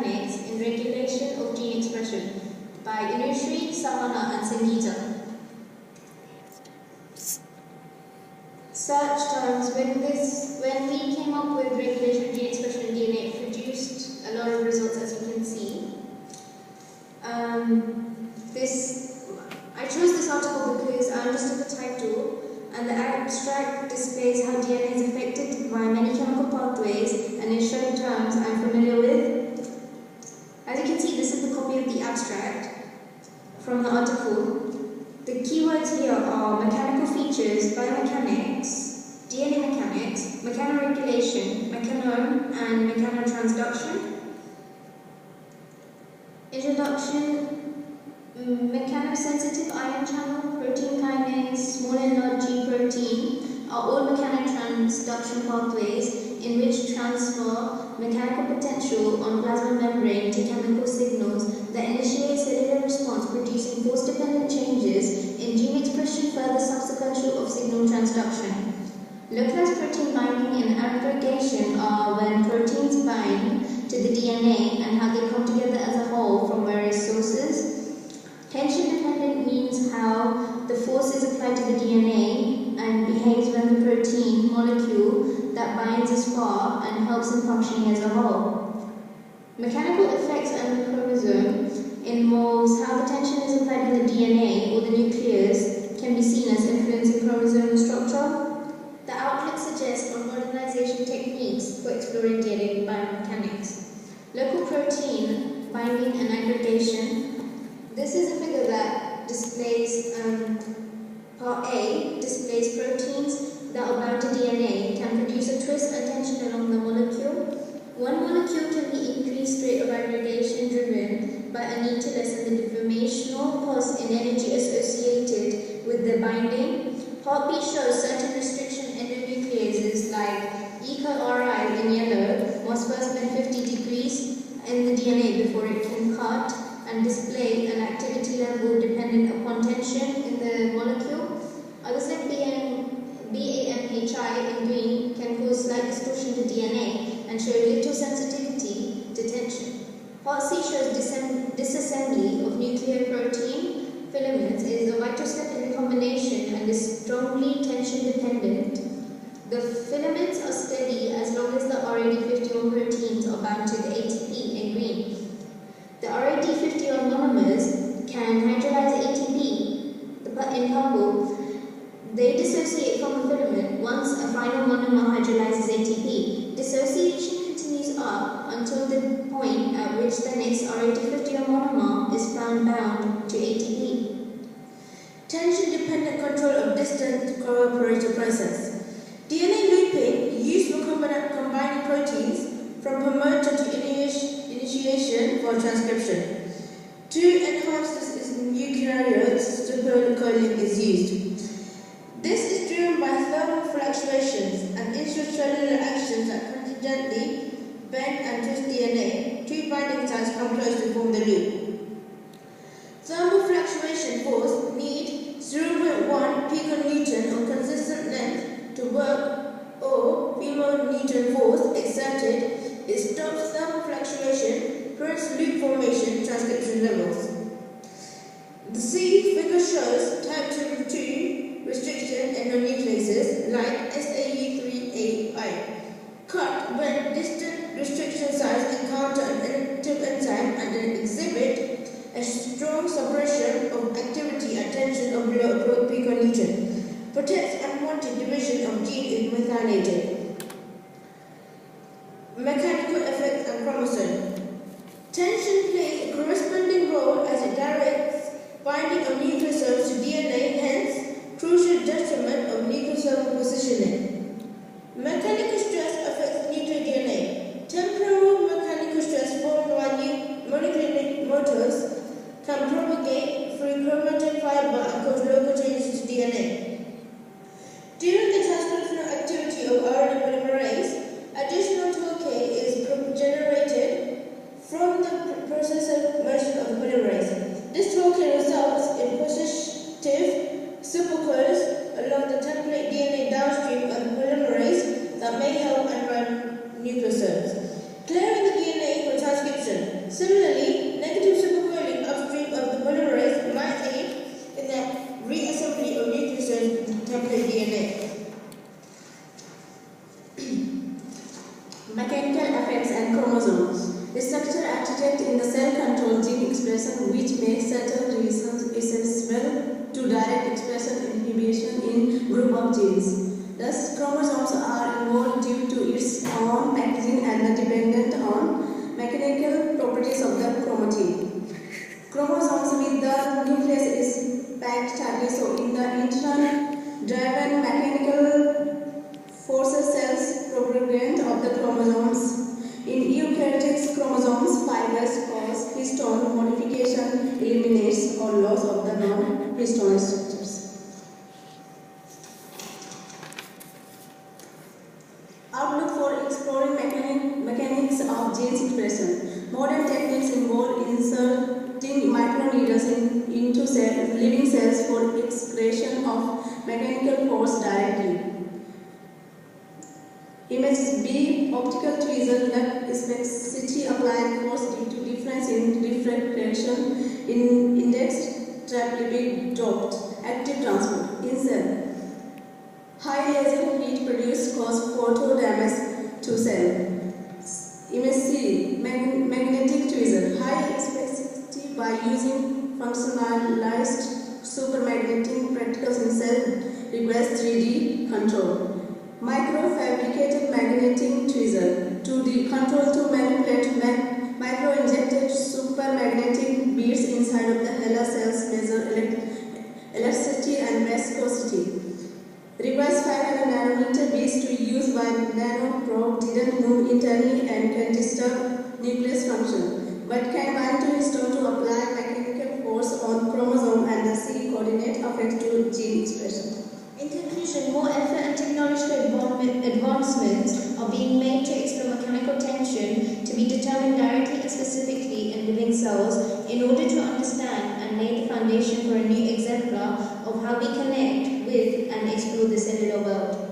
mechanics in regulation of gene expression by Anushree, Savana and Sangeeta. Search terms, when we came up with regulation of gene expression in DNA, it produced a lot of results, as you can see. I chose this article because I understood the title, and the abstract displays how DNA is affected by many chemical pathways, and it showed terms I'm familiar with. As you can see, this is the copy of the abstract from the article. The keywords here are mechanical features, biomechanics, DNA mechanics, mechanoregulation, mechanome, and mechanotransduction. Introduction. Mechanosensitive ion channel, protein kinase, small and large G protein are all mechanotransduction pathways in which transfer mechanical potential on plasma membrane to chemical signals that initiate cellular response, producing force-dependent changes in gene expression, further subsequential of signal transduction. Localized protein binding and aggregation are when proteins bind to the DNA and how they come together as a whole from various sources. Tension dependent means how the force is applied to the DNA and behaves when the protein molecule that binds is far and helps in functioning as a whole. Mechanical effects on the chromosome involves how the tension is applied in the DNA or the nucleus can be seen as influencing chromosomal structure. The outlook suggests on modernization techniques for exploring DNA biomechanics. Local protein binding and aggregation. This is a figure that displays, part A displays proteins that are bound to DNA can produce a twist and tension along the molecule. One molecule can be increased rate of aggregation driven by a need to lessen the deformational cost in energy associated with the binding. Part B shows certain restriction endonucleases like EcoRI in yellow must first bend 50 degrees in the DNA before it can cut and display an activity level dependent upon tension in the molecule. Others like BAMHI in green can cause slight distortion to DNA and show little sensitivity to tension. Part C shows disassembly of nuclear protein filaments is a vital step in the combination and is strongly tension dependent. The filaments are steady as long as the RAD51 proteins are bound to the ATP in green. The RAD51 monomers can hydrolyze ATP in purple. They dissociate from the filament once a final monomer hydrolyzes ATP. Dissociation continues up until the point at which the next RAD51 monomer is found bound to ATP. Tension-dependent control of distant cooperator process. DNA looping used for combining proteins from promoter to initiation for transcription. To enhance this eukaryotes, supercoiling is used. This is driven by thermal fluctuations and intracellular actions that contingently bend and twist DNA. Two binding sites come close to form the loop. Thermal fluctuation force need 0.1 piconewton of consistent length to work, or female-Newton force exerted. It stops thermal fluctuation, prevents loop formation, transcription levels. The C figure shows type 2 restriction endonucleases like SAU3AI. Cut when distant restriction sites encounter an inactive enzyme and exhibit a strong suppression of activity at tension of below piconewton. Protects unwanted division of gene is methylated. Mechanical effects on chromosome. Tension plays a corresponding role as it directs binding of nucleosomes to DNA, hence crucial detriment of nucleosome positioning. Mechanical stress affects nuclear DNA. Temporal mechanical stress formed by molecular motors can propagate through chromatin fiber and cause local changes to DNA. During the transcriptional activity of RNA polymerase, additional TOK is generated from the process of motion of the polymerase. This TOK results in positive effects and chromosomes. The structure architect in the cell control gene expression which makes certain reasons accessible to direct expression inhibition in group of genes. Thus, chromosomes are involved due to its own packaging and are dependent on mechanical properties of the chromatin. Chromosomes with the nucleus is packed tightly, so in the internal driven mechanical forces cells propaganda of the chromosomes. In eukaryotic chromosomes, fibers cause histone modification eliminates or loss of the non-histone structures. Outlook for exploring mechanics of gene expression. Modern techniques involve inserting microneedles into living cells for excretion of mechanical force directly. Image B, optical tweezer left spasticity applied force due to difference in refraction in indexed trap dropped. Active transport in cell. High laser heat produced cause photo damage to cell. Image C, magnetic tweezer. High spasticity by using functionalized supermagnetic particles in cell requires 3D control. Microfabricated magnetic tweezer. 2D control to manipulate micro-injected supermagnetic beads inside of the HeLa cells measure elasticity and viscosity. Requires 500 nanometer beads to use while nanoprobe didn't move internally and can disturb nucleus function, but can bind to histone to apply mechanical force on chromosome and the C coordinate affect to gene expression. In conclusion, more effort and technological advancements are being made to explore mechanical tension to be determined directly and specifically in living cells in order to understand and lay the foundation for a new exemplar of how we connect with and explore the cellular world.